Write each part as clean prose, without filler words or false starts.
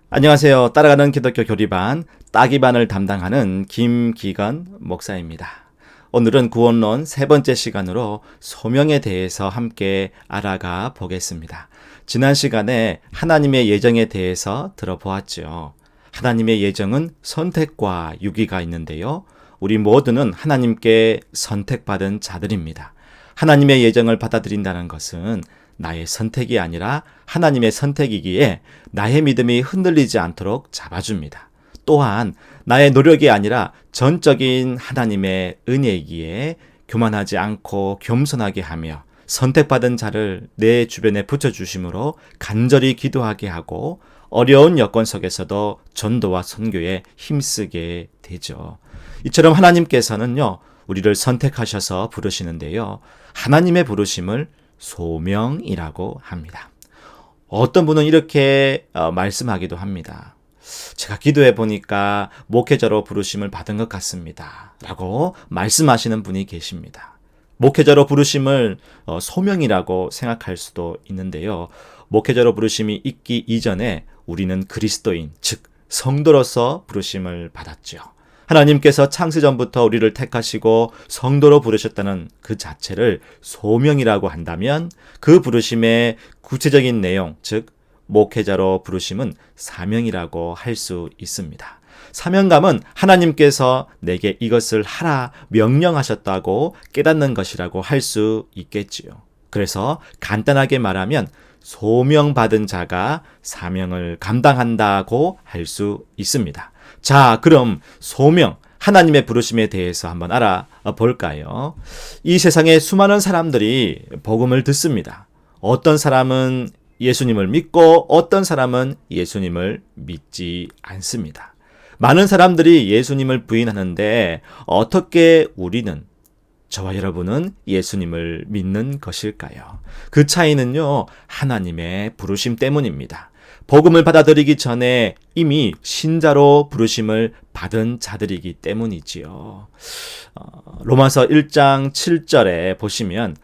안녕하세요. 따라가는 기독교 교리반 따기반을 담당하는 김기건 목사입니다. 오늘은 구원론 세 번째 시간으로 소명에 대해서 함께 알아가 보겠습니다. 지난 시간에 하나님의 예정에 대해서 들어보았죠. 하나님의 예정은 선택과 유기가 있는데요. 우리 모두는 하나님께 선택받은 자들입니다. 하나님의 예정을 받아들인다는 것은 나의 선택이 아니라 하나님의 선택이기에 나의 믿음이 흔들리지 않도록 잡아줍니다. 또한 나의 노력이 아니라 전적인 하나님의 은혜이기에 교만하지 않고 겸손하게 하며 선택받은 자를 내 주변에 붙여주심으로 간절히 기도하게 하고 어려운 여건 속에서도 전도와 선교에 힘쓰게 되죠. 이처럼 하나님께서는요, 우리를 선택하셔서 부르시는데요. 하나님의 부르심을 소명이라고 합니다. 어떤 분은 이렇게 말씀하기도 합니다. 제가 기도해 보니까 목회자로 부르심을 받은 것 같습니다. 라고 말씀하시는 분이 계십니다. 목회자로 부르심을 소명이라고 생각할 수도 있는데요. 목회자로 부르심이 있기 이전에 우리는 그리스도인, 즉 성도로서 부르심을 받았죠. 하나님께서 창세전부터 우리를 택하시고 성도로 부르셨다는 그 자체를 소명이라고 한다면 그 부르심의 구체적인 내용, 즉 목회자로 부르심은 사명이라고 할 수 있습니다. 사명감은 하나님께서 내게 이것을 하라 명령하셨다고 깨닫는 것이라고 할 수 있겠지요. 그래서 간단하게 말하면 소명받은 자가 사명을 감당한다고 할 수 있습니다. 자, 그럼 소명, 하나님의 부르심에 대해서 한번 알아볼까요? 이 세상에 수많은 사람들이 복음을 듣습니다. 어떤 사람은 예수님을 믿고 어떤 사람은 예수님을 믿지 않습니다. 많은 사람들이 예수님을 부인하는데 어떻게 우리는, 저와 여러분은 예수님을 믿는 것일까요? 그 차이는요, 하나님의 부르심 때문입니다. 복음을 받아들이기 전에 이미 신자로 부르심을 받은 자들이기 때문이지요. 로마서 1장 7절에 보시면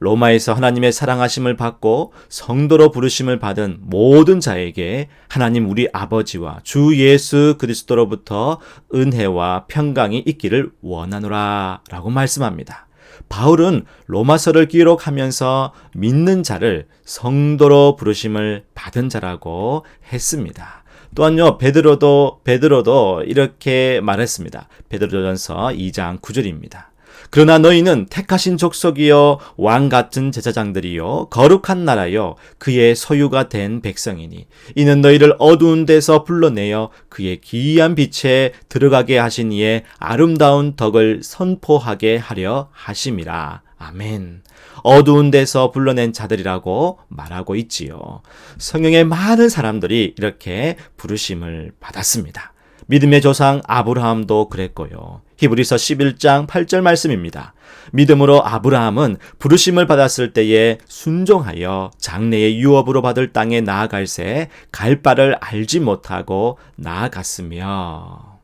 로마에서 하나님의 사랑하심을 받고 성도로 부르심을 받은 모든 자에게 하나님 우리 아버지와 주 예수 그리스도로부터 은혜와 평강이 있기를 원하노라 라고 말씀합니다. 바울은 로마서를 기록하면서 믿는 자를 성도로 부르심을 받은 자라고 했습니다. 또한요, 베드로도 이렇게 말했습니다. 베드로전서 2장 9절입니다. 그러나 너희는 택하신 족속이요 왕 같은 제사장들이요 거룩한 나라요 그의 소유가 된 백성이니 이는 너희를 어두운 데서 불러내어 그의 기이한 빛에 들어가게 하신 이의 아름다운 덕을 선포하게 하려 하심이라. 아멘. 어두운 데서 불러낸 자들이라고 말하고 있지요. 성경의 많은 사람들이 이렇게 부르심을 받았습니다. 믿음의 조상 아브라함도 그랬고요. 히브리서 11장 8절 말씀입니다. 믿음으로 아브라함은 부르심을 받았을 때에 순종하여 장래의 유업으로 받을 땅에 나아갈새 갈 바를 알지 못하고 나아갔으며.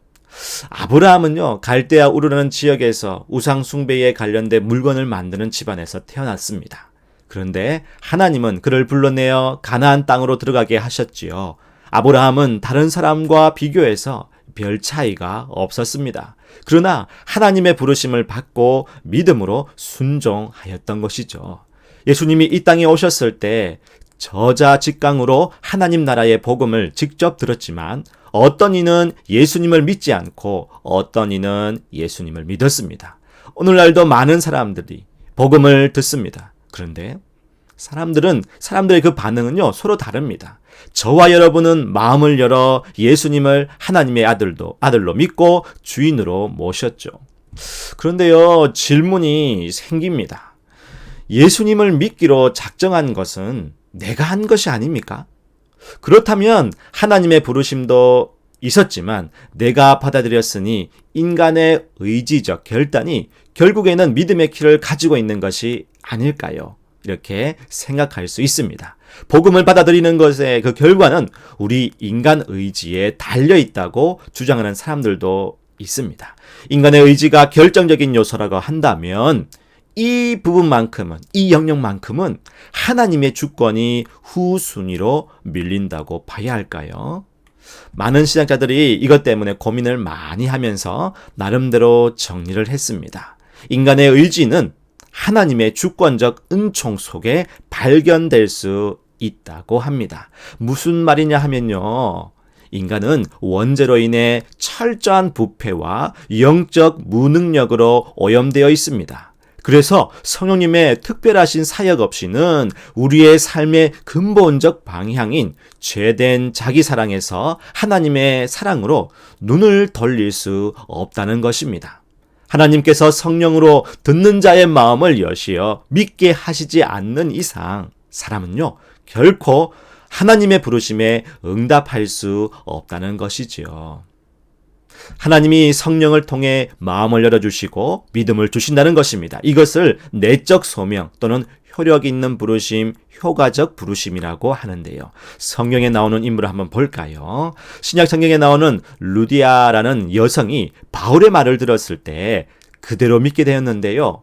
아브라함은요, 갈대아 우르라는 지역에서 우상 숭배에 관련된 물건을 만드는 집안에서 태어났습니다. 그런데 하나님은 그를 불러내어 가나안 땅으로 들어가게 하셨지요. 아브라함은 다른 사람과 비교해서 별 차이가 없었습니다. 그러나 하나님의 부르심을 받고 믿음으로 순종하였던 것이죠. 예수님이 이 땅에 오셨을 때 저자직강으로 하나님 나라의 복음을 직접 들었지만 어떤 이는 예수님을 믿지 않고 어떤 이는 예수님을 믿었습니다. 오늘날도 많은 사람들이 복음을 듣습니다. 그런데 사람들의 그 반응은요, 서로 다릅니다. 저와 여러분은 마음을 열어 예수님을 하나님의 아들로 믿고 주인으로 모셨죠. 그런데요, 질문이 생깁니다. 예수님을 믿기로 작정한 것은 내가 한 것이 아닙니까? 그렇다면 하나님의 부르심도 있었지만 내가 받아들였으니 인간의 의지적 결단이 결국에는 믿음의 키를 가지고 있는 것이 아닐까요? 이렇게 생각할 수 있습니다. 복음을 받아들이는 것의 그 결과는 우리 인간 의지에 달려 있다고 주장하는 사람들도 있습니다. 인간의 의지가 결정적인 요소라고 한다면 이 부분만큼은, 이 영역만큼은 하나님의 주권이 후순위로 밀린다고 봐야 할까요? 많은 신학자들이 이것 때문에 고민을 많이 하면서 나름대로 정리를 했습니다. 인간의 의지는 하나님의 주권적 은총 속에 발견될 수 있다고 합니다. 무슨 말이냐 하면요. 인간은 원죄로 인해 철저한 부패와 영적 무능력으로 오염되어 있습니다. 그래서 성령님의 특별하신 사역 없이는 우리의 삶의 근본적 방향인 죄된 자기 사랑에서 하나님의 사랑으로 눈을 돌릴 수 없다는 것입니다. 하나님께서 성령으로 듣는 자의 마음을 여시어 믿게 하시지 않는 이상 사람은요, 결코 하나님의 부르심에 응답할 수 없다는 것이지요. 하나님이 성령을 통해 마음을 열어주시고 믿음을 주신다는 것입니다. 이것을 내적 소명 또는 효력 있는 부르심, 효과적 부르심이라고 하는데요. 성경에 나오는 인물을 한번 볼까요? 신약 성경에 나오는 루디아라는 여성이 바울의 말을 들었을 때 그대로 믿게 되었는데요.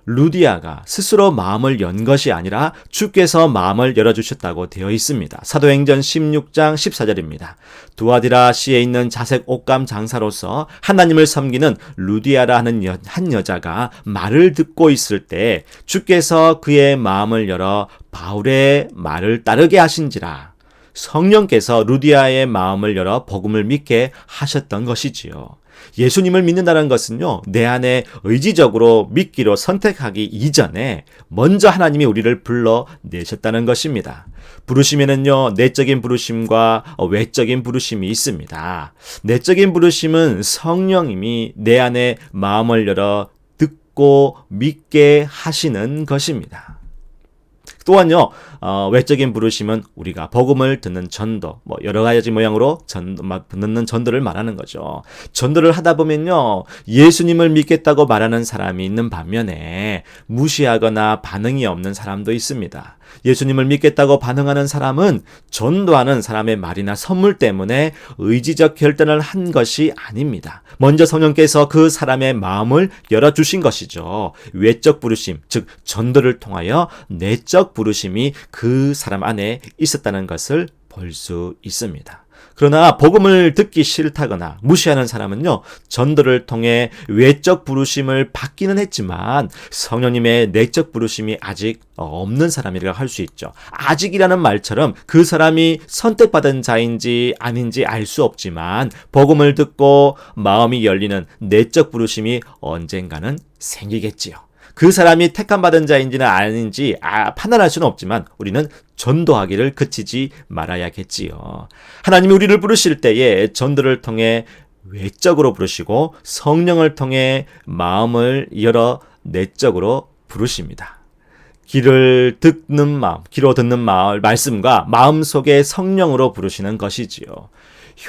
루디아가 스스로 마음을 연 것이 아니라 주께서 마음을 열어주셨다고 되어 있습니다. 사도행전 16장 14절입니다. 두아디라시에 있는 자색 옷감 장사로서 하나님을 섬기는 루디아라 하는 한 여자가 말을 듣고 있을 때 주께서 그의 마음을 열어 바울의 말을 따르게 하신지라. 성령께서 루디아의 마음을 열어 복음을 믿게 하셨던 것이지요. 예수님을 믿는다는 것은요, 내 안에 의지적으로 믿기로 선택하기 이전에 먼저 하나님이 우리를 불러내셨다는 것입니다. 부르심에는요, 내적인 부르심과 외적인 부르심이 있습니다. 내적인 부르심은 성령님이 내 안에 마음을 열어 듣고 믿게 하시는 것입니다. 또한요, 외적인 부르심은 우리가 복음을 듣는 전도, 여러 가지 모양으로 듣는 전도를 말하는 거죠. 전도를 하다 보면요, 예수님을 믿겠다고 말하는 사람이 있는 반면에 무시하거나 반응이 없는 사람도 있습니다. 예수님을 믿겠다고 반응하는 사람은 전도하는 사람의 말이나 선물 때문에 의지적 결단을 한 것이 아닙니다. 먼저 성령께서 그 사람의 마음을 열어주신 것이죠. 외적 부르심, 즉 전도를 통하여 내적 부르심이 그 사람 안에 있었다는 것을 볼 수 있습니다. 그러나 복음을 듣기 싫다거나 무시하는 사람은요, 전도를 통해 외적 부르심을 받기는 했지만 성령님의 내적 부르심이 아직 없는 사람이라고 할 수 있죠. 아직이라는 말처럼 그 사람이 선택받은 자인지 아닌지 알 수 없지만 복음을 듣고 마음이 열리는 내적 부르심이 언젠가는 생기겠지요. 그 사람이 택함받은 자인지는 아닌지 판단할 수는 없지만 우리는 전도하기를 그치지 말아야겠지요. 하나님이 우리를 부르실 때에 전도를 통해 외적으로 부르시고 성령을 통해 마음을 열어 내적으로 부르십니다. 귀로 듣는 마음, 말씀과 마음속에 성령으로 부르시는 것이지요.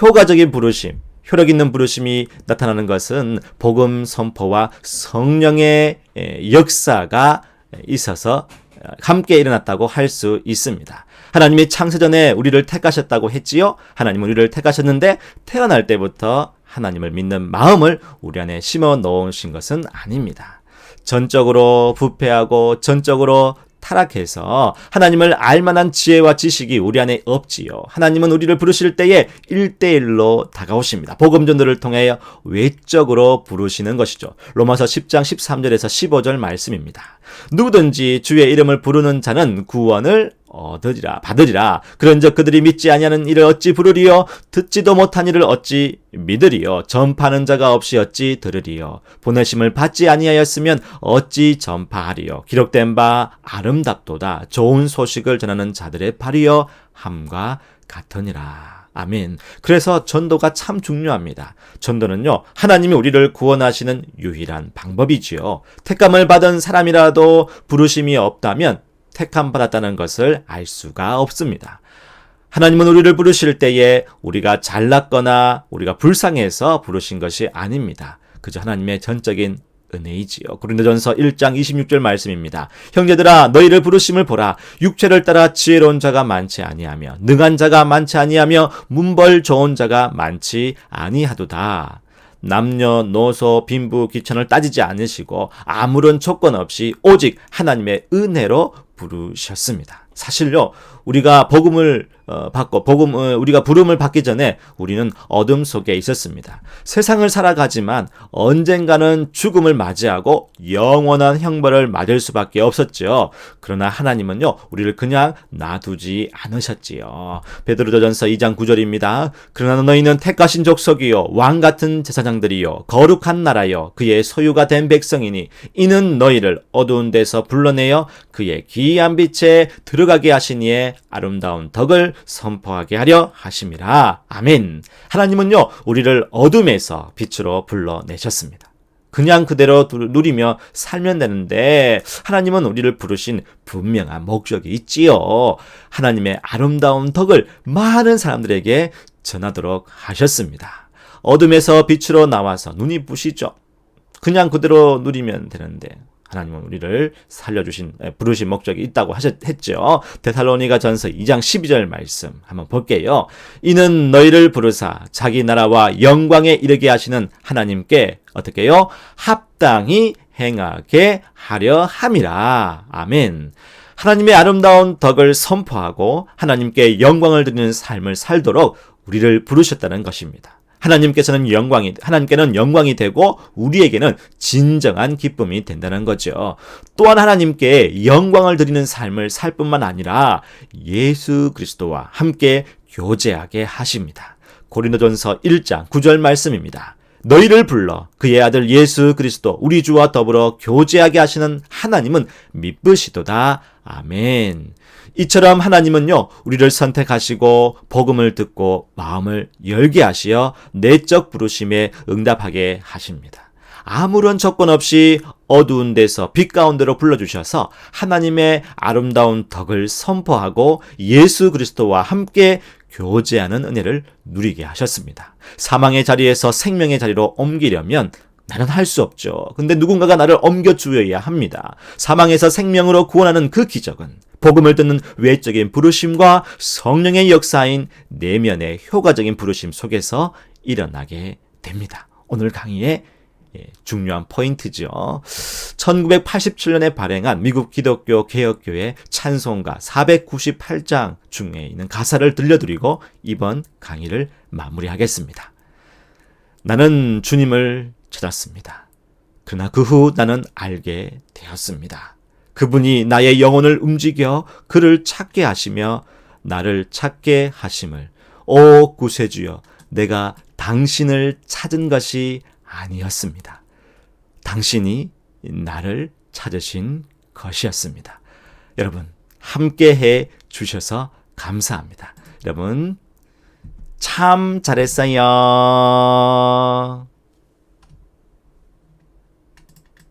효과적인 부르심, 효력 있는 부르심이 나타나는 것은 복음 선포와 성령의 역사가 있어서 함께 일어났다고 할 수 있습니다. 하나님이 창세전에 우리를 택하셨다고 했지요. 하나님은 우리를 택하셨는데 태어날 때부터 하나님을 믿는 마음을 우리 안에 심어 넣으신 것은 아닙니다. 전적으로 부패하고 전적으로 타락해서 하나님을 알만한 지혜와 지식이 우리 안에 없지요. 하나님은 우리를 부르실 때에 1대1로 다가오십니다. 복음 전도를 통해 외적으로 부르시는 것이죠. 로마서 10장 13절에서 15절 말씀입니다. 누구든지 주의 이름을 부르는 자는 구원을 받으리라. 그런즉 그들이 믿지 아니하는 이를 어찌 부르리요? 듣지도 못한 이를 어찌 믿으리요? 전파하는 자가 없이 어찌 들으리요? 보내심을 받지 아니하였으면 어찌 전파하리요? 기록된 바 아름답도다. 좋은 소식을 전하는 자들의 발이여 함과 같으니라. 아멘. 그래서 전도가 참 중요합니다. 전도는요, 하나님이 우리를 구원하시는 유일한 방법이지요. 택감을 받은 사람이라도 부르심이 없다면 택함 받았다는 것을 알 수가 없습니다. 하나님은 우리를 부르실 때에 우리가 잘났거나 우리가 불쌍해서 부르신 것이 아닙니다. 그저 하나님의 전적인 은혜이지요. 고린도전서 1장 26절 말씀입니다. 형제들아 너희를 부르심을 보라. 육체를 따라 지혜로운 자가 많지 아니하며 능한 자가 많지 아니하며 문벌 좋은 자가 많지 아니하도다. 남녀노소 빈부 귀천을 따지지 않으시고 아무런 조건 없이 오직 하나님의 은혜로 부르셨습니다. 사실요, 우리가 복음을 받고 우리가 부름을 받기 전에 우리는 어둠 속에 있었습니다. 세상을 살아가지만 언젠가는 죽음을 맞이하고 영원한 형벌을 맞을 수밖에 없었죠. 그러나 하나님은요, 우리를 그냥 놔두지 않으셨지요. 베드로전서 2장 9절입니다. 그러나 너희는 택하신 족속이요 왕 같은 제사장들이요 거룩한 나라요 그의 소유가 된 백성이니 이는 너희를 어두운 데서 불러내어 그의 기이한 빛에 들어가게 하시니에 아름다운 덕을 선포하게 하려 하심이라. 아멘. 하나님은요, 우리를 어둠에서 빛으로 불러내셨습니다. 그냥 그대로 누리며 살면 되는데 하나님은 우리를 부르신 분명한 목적이 있지요. 하나님의 아름다운 덕을 많은 사람들에게 전하도록 하셨습니다. 어둠에서 빛으로 나와서 눈이 부시죠. 그냥 그대로 누리면 되는데 하나님은 우리를 부르신 목적이 있다고 했죠. 데살로니가 전서 2장 12절 말씀 한번 볼게요. 이는 너희를 부르사 자기 나라와 영광에 이르게 하시는 하나님께 어떻게 해요? 합당히 행하게 하려 함이라. 아멘. 하나님의 아름다운 덕을 선포하고 하나님께 영광을 드리는 삶을 살도록 우리를 부르셨다는 것입니다. 하나님께는 영광이 되고 우리에게는 진정한 기쁨이 된다는 거죠. 또한 하나님께 영광을 드리는 삶을 살 뿐만 아니라 예수 그리스도와 함께 교제하게 하십니다. 고린도전서 1장 9절 말씀입니다. 너희를 불러 그의 아들 예수 그리스도 우리 주와 더불어 교제하게 하시는 하나님은 미쁘시도다. 아멘. 이처럼 하나님은요, 우리를 선택하시고 복음을 듣고 마음을 열게 하시어 내적 부르심에 응답하게 하십니다. 아무런 조건 없이 어두운 데서 빛 가운데로 불러주셔서 하나님의 아름다운 덕을 선포하고 예수 그리스도와 함께 교제하는 은혜를 누리게 하셨습니다. 사망의 자리에서 생명의 자리로 옮기려면 나는 할 수 없죠. 근데 누군가가 나를 옮겨주어야 합니다. 사망에서 생명으로 구원하는 그 기적은 복음을 듣는 외적인 부르심과 성령의 역사인 내면의 효과적인 부르심 속에서 일어나게 됩니다. 오늘 강의의 중요한 포인트죠. 1987년에 발행한 미국 기독교 개혁교회 찬송가 498장 중에 있는 가사를 들려드리고 이번 강의를 마무리하겠습니다. 나는 주님을 찾았습니다. 그러나 그 후 나는 알게 되었습니다. 그분이 나의 영혼을 움직여 그를 찾게 하시며 나를 찾게 하심을. 오 구세주여, 내가 당신을 찾은 것이 아니었습니다. 당신이 나를 찾으신 것이었습니다. 여러분, 함께해 주셔서 감사합니다. 여러분, 참 잘했어요.